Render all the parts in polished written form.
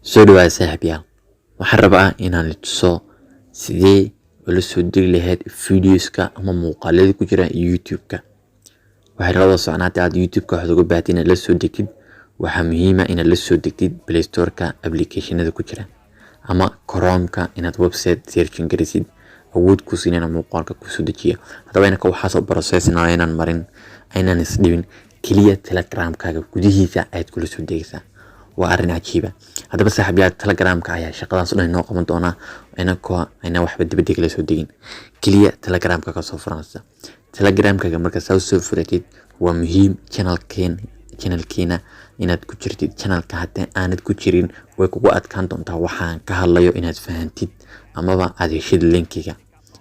soo dhawaad saaxiibayaal. Waxaan rabaa inaan tuso sidee ula soo degi lahayd videoska ama muuqaalada ku jira YouTube-ka. Waxay rabaa soconaanta aad YouTube-ka waxaad uga baahatid inaad la soo degtid. Waxaa muhiim ah inaad la soo degtid Play Store-ka application-ada ku jira ama Chrome-ka inaad website searching garisid awood ku siin inaan muuqaalka ku soo dejiyo. Hadaba inaka waxaa soo process inaan marin aynaan isdhibin kaliya Telegram-kaaga gudihiisa ayaad kula soo degaysaa. waa arrin cajiib ah. Hadaba saaxiibayaal Telegram-ka ayaa shaqadaas u noo qaban doona ayna waxba dibadda kala soo degin kaliya Telegram-ka ka soo furanaysa. Telegram-kaaga marka soo furatid waa muhiim channelkeena inaad ku jirtid. Channelka haddii aanad ku jirin way kugu adkaan doontaa waxaan ka hadlayo inaad fahantid amaba aad heshid linkiga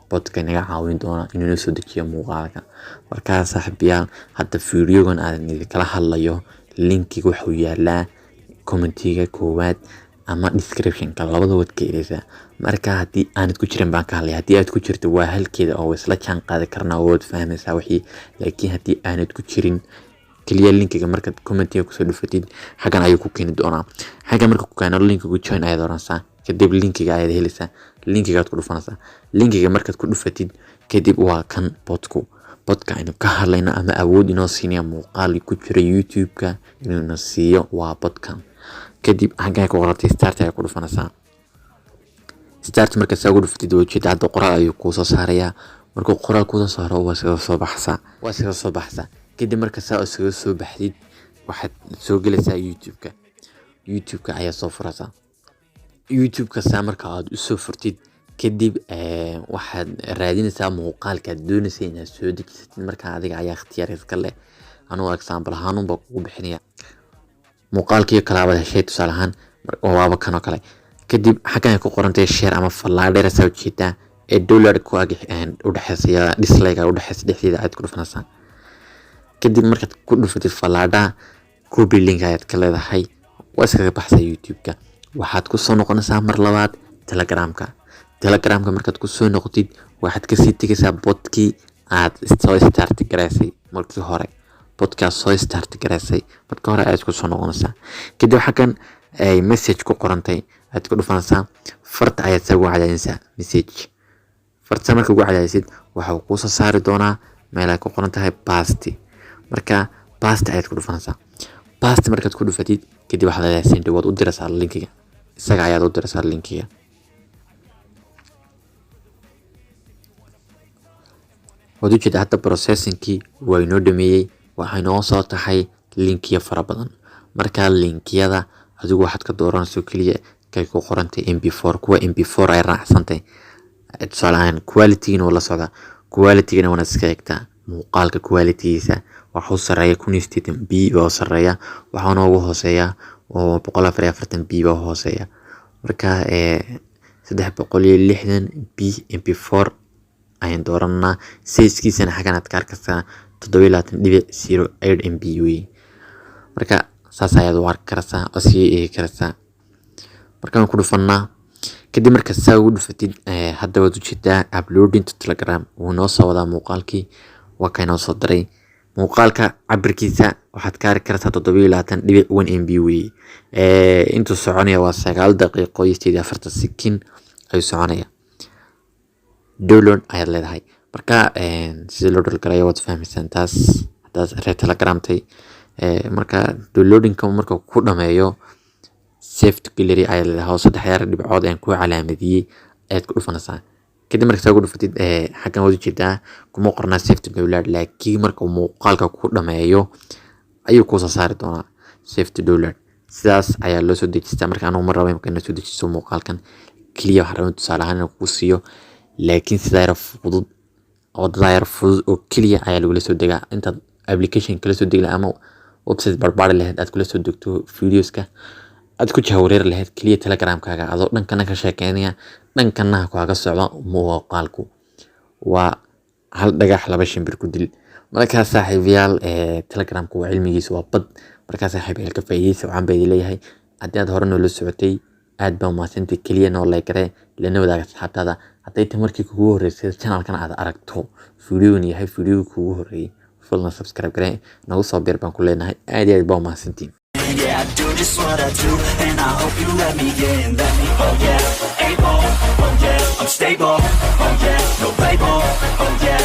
podcast inaga caawin doona inuu soo dejiyo muuqaalka. Marka saaxiibayaal hadda videogan aan kala hadlayo linkiga wuxuu yaalaa commentiga koowaad ama description-ka labadaba ka heleysa. Marka haddii aanad ku jirin baan ka hadlay, haddii aad ku jirto waa halkeeda oo isla jaan qaadi karnaa oo aad fahmaysaa wixii. Laakiin haddii aanad ku jirin kaliya linkiga markaad commentiga kusoo dhufatid xagan ayuu ku keeni doonaa. Xagan marka ku keeno linkiga join ayaad oranaysaa, kadib linkiga ayaad helaysaa, linkiga aad ku dhufanaysaa. Linkiga markaad ku dhufatid kadib waa kan podcast aynu ka hadlayna ama awood inoo siinaya muuqaal ku jira YouTube-ka inuu siiyo waa podcast. kadib xagan ku qortay start ayaad ku dhufanaysaa. Start marka soo dhufatid wajid hadda qoraal ayuu ku soo saaraya. Markuu qoraal ku soo saaro waa soo baxsa. kadib marka soo baxdid waxaad soo gelaysaa YouTube-ka ayaa soo furaysaa. YouTube-ka marka aad u soo furtid kadib waxaad raadinaysaa muuqaalka aad doonaysay inaad soo dejisid. Marka adiga ayaa ikhtiyaar iska leh. Anuu example ahaan baa kugu bixinaya muuqaalkii kala wada heshay tusaale ahaan waaba kan oo kale. kadib xagan ku qorantay share ama fallaadheer soo jeeda ee dollar ku ag u dhaxaysa dislike u dhaxaysa dhexdeeda aad ku dhufanaysaa. kadib markaad ku dhufatid fallaadha copy link ayaad ka leedahay waa iskaga baxsaa YouTube-ka. waxaad ku soo noqonaysaa mar labaad Telegram-ka markaad ku soo noqotid waxaad ka sii tagaysaa bot-kii aad soo start garaysay markii hore. podcast soo start garaysay markii hore aad ku soo noqonaysaa. kadib xagan ay message ku qorantay aad ku dhufanaysaa farta ayaad soo wacdaynaysaa message. farta marka ugu cadaaysid waxa uu ku soo saari doonaa meel ay ku qoran tahay past. marka past ayaad ku dhufanaysaa. past markaad ku dhufatid kadib waxaad leedahay send waad u diraysaa linkiga. isaga ayaad u diraysaa linkiga. waad u jeedaa hadda processing-kii waa inoo dhameeyay. waxay noo soo tahay linkiya fara badan. marka linkiyada adigu waxaad ka dooranaysaa kaliya kay ku qorantay MP4 kuwa MP4 ay raacsantay. tusaale ahaan quality-gina waa la socdaa. quality-gina waa iska eegtaa muuqaalka quality-giisa waxuu sareeyaa 1080p oo sareeya waxaana ugu hooseeya oo 144p oo hooseeya. marka 360p MP4 ayaan dooranaa. size-kiisana xagan aad ka arkaysaa 720.08 MB wey. marka saas ayaad u arki kartaa oo sii eegi kartaa. markaan ku dhufanaa kadib marka saa ugu dhufatid hadda waad u jeedaa uploading to Telegram uu noo soo wadaa muuqaalkii waa kay noo soo diray. muuqaalka cabirkiisa waxaad ka arki kartaa 720.1 MB wey. intuu soconaya waa 9 daqiiqo iyo 48 sekin ayuu soconaya. download ayaad leedahay. marka sida loo download waad fahmaysaa taas hadaad reer Telegram-tay. marka downloading-ka marka ku dhameeyo save to gallery ayaad leedahay. 3 dhibcood aan ku calaamadiyay ayaad ku dhufanaysaa. kadib marka soo dhufatid xagan waad u jeedaa kuma qorna save to download laakiin marka muuqaalka ku dhameeyo ayuu ku soo saari doonaa save to download. sidaas ayaa loo soo dejistaa. marka anigu mar rabo in soo dejiso muuqaalkan kaliya waxaan rabaa tusaale ahaan ku siiyo laakiin sida yar fudud oo kaliya ayaa lagu soo degaa. inta application kala soo degla ama website barbaar lahayd aad kula soo degto videoska aad ku jahwareer lahayd kaliya Telegram-kaaga adoo dhankana ka sheekeynaya dhankana kaaga socdo muuqaalku waa hal dhagax laba shimbir ku dil. marka saaxiibayaal Telegram-ku waa cilmigiisa waa bad. marka saaxiibayaal ka faa'iideyso waxaan baa leeyahay haddii aad hore noo socotay aad baa mahadsantahay kaliya noo like garee lana wadaag asxaabtaada. hadday tan markii kugu horeysay channel-kan aad aragto videogan yahay video kugu horeeyay fadlan subscribe garee nagu soo biir baan ku leenahay. aad iyo aad baa mahadsantiin. Yeah, I do just what I do, and I hope you let let me in, let me, oh yeah, able, oh yeah, I'm stable, oh yeah, no label,